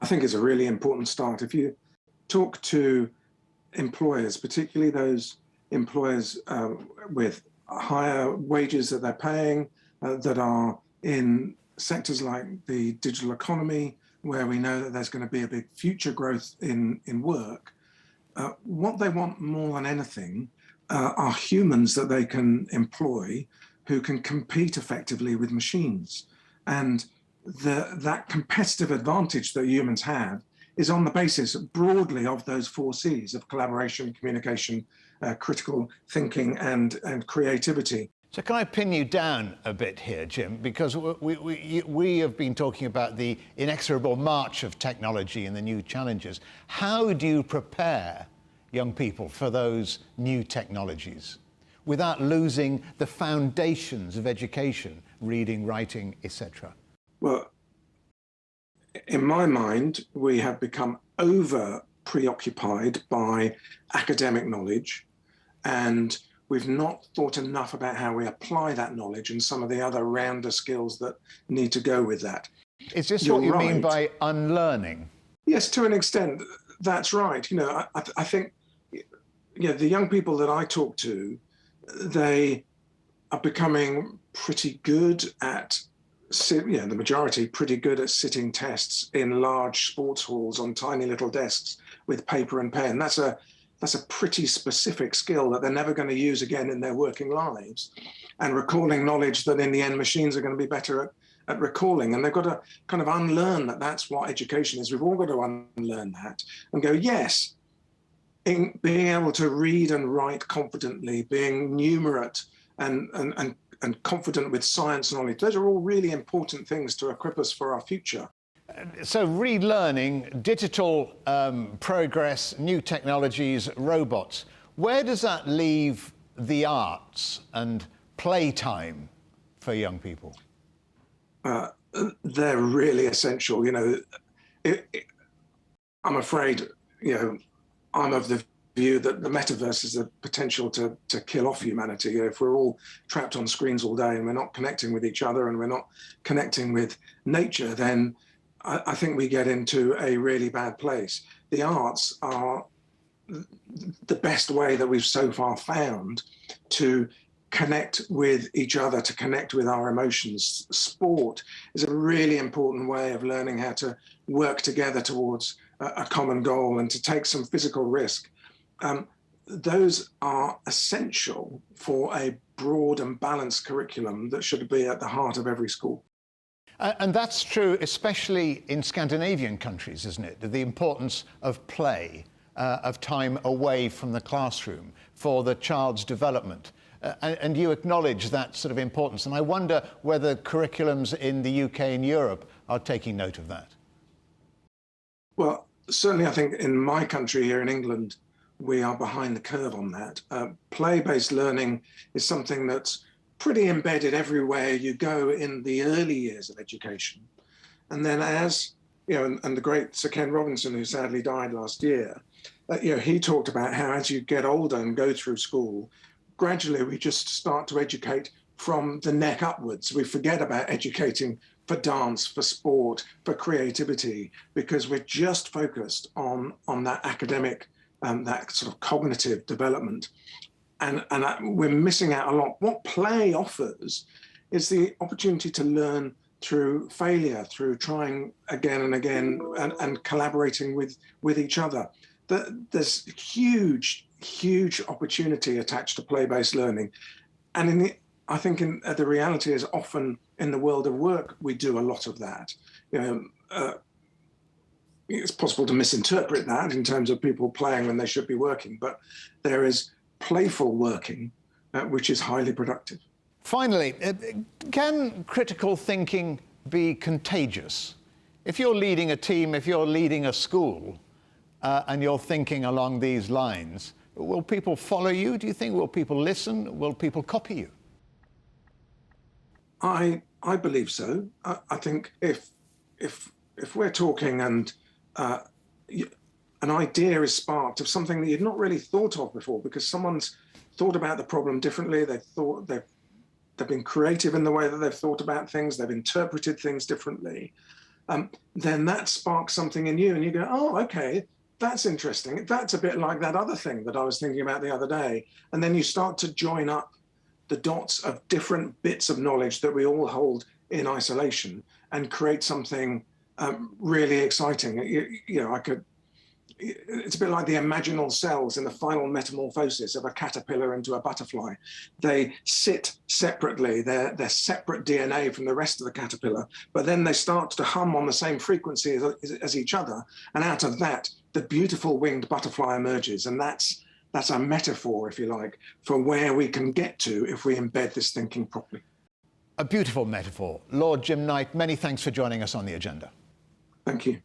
think is a really important start. If you talk to employers, particularly those employers with higher wages that they're paying, that are in sectors like the digital economy, where we know that there's going to be a big future growth in work, what they want more than anything are humans that they can employ who can compete effectively with machines. And that competitive advantage that humans have is on the basis broadly of those 4 C's of collaboration, communication, critical thinking, and creativity. So can I pin you down a bit here, Jim? Because we have been talking about the inexorable march of technology and the new challenges. How do you prepare young people for those new technologies without losing the foundations of education, reading, writing, etc.? Well, in my mind, we have become over preoccupied by academic knowledge, and we've not thought enough about how we apply that knowledge and some of the other rounder skills that need to go with that. Is this what you mean by unlearning? Yes, to an extent, that's right. You know, I think the young people that I talk to, they are becoming pretty good at, the majority pretty good at sitting tests in large sports halls on tiny little desks with paper and pen. That's a pretty specific skill that they're never going to use again in their working lives, and recalling knowledge that in the end machines are going to be better at recalling. And they've got to kind of unlearn that that's what education is. We've all got to unlearn that and go, yes, in being able to read and write confidently, being numerate and confident with science knowledge, those are all really important things to equip us for our future. So relearning, digital progress, new technologies, robots, where does that leave the arts and playtime for young people? They're really essential. You know, I'm afraid, I'm of the view that the metaverse has the potential to kill off humanity. If we're all trapped on screens all day and we're not connecting with each other and we're not connecting with nature, then I think we get into a really bad place. The arts are the best way that we've so far found to connect with each other, to connect with our emotions. Sport is a really important way of learning how to work together towards a common goal and to take some physical risk. Those are essential for a broad and balanced curriculum that should be at the heart of every school. And that's true, especially in Scandinavian countries, isn't it? The importance of play, of time away from the classroom for the child's development. And you acknowledge that sort of importance. And I wonder whether curriculums in the UK and Europe are taking note of that. Well, certainly I think in my country here in England, we are behind the curve on that. Play-based learning is something that's pretty embedded everywhere you go in the early years of education. And then as, and the great Sir Ken Robinson, who sadly died last year, he talked about how as you get older and go through school, gradually we just start to educate from the neck upwards. We forget about educating for dance, for sport, for creativity, because we're just focused on that academic, that sort of cognitive development. And we're missing out a lot. What play offers is the opportunity to learn through failure, through trying again and again and collaborating with each other. There's huge opportunity attached to play-based learning. And I think the reality is often in the world of work, we do a lot of that. It's possible to misinterpret that in terms of people playing when they should be working, but there is playful working, which is highly productive. Finally, can critical thinking be contagious? If you're leading a team, if you're leading a school, and you're thinking along these lines, will people follow you, do you think? Will people listen? Will people copy you? I believe so. I think if we're talking and an idea is sparked of something that you've not really thought of before because someone's thought about the problem differently, they've been creative in the way that they've thought about things, they've interpreted things differently, then that sparks something in you and you go, oh, okay, that's interesting. That's a bit like that other thing that I was thinking about the other day. And then you start to join up the dots of different bits of knowledge that we all hold in isolation and create something really exciting. You know, it's a bit like the imaginal cells in the final metamorphosis of a caterpillar into a butterfly. They sit separately, they're separate DNA from the rest of the caterpillar, but then they start to hum on the same frequency as each other. And out of that, the beautiful winged butterfly emerges. And that's a metaphor, if you like, for where we can get to if we embed this thinking properly. A beautiful metaphor. Lord Jim Knight, many thanks for joining us on The Agenda. Thank you.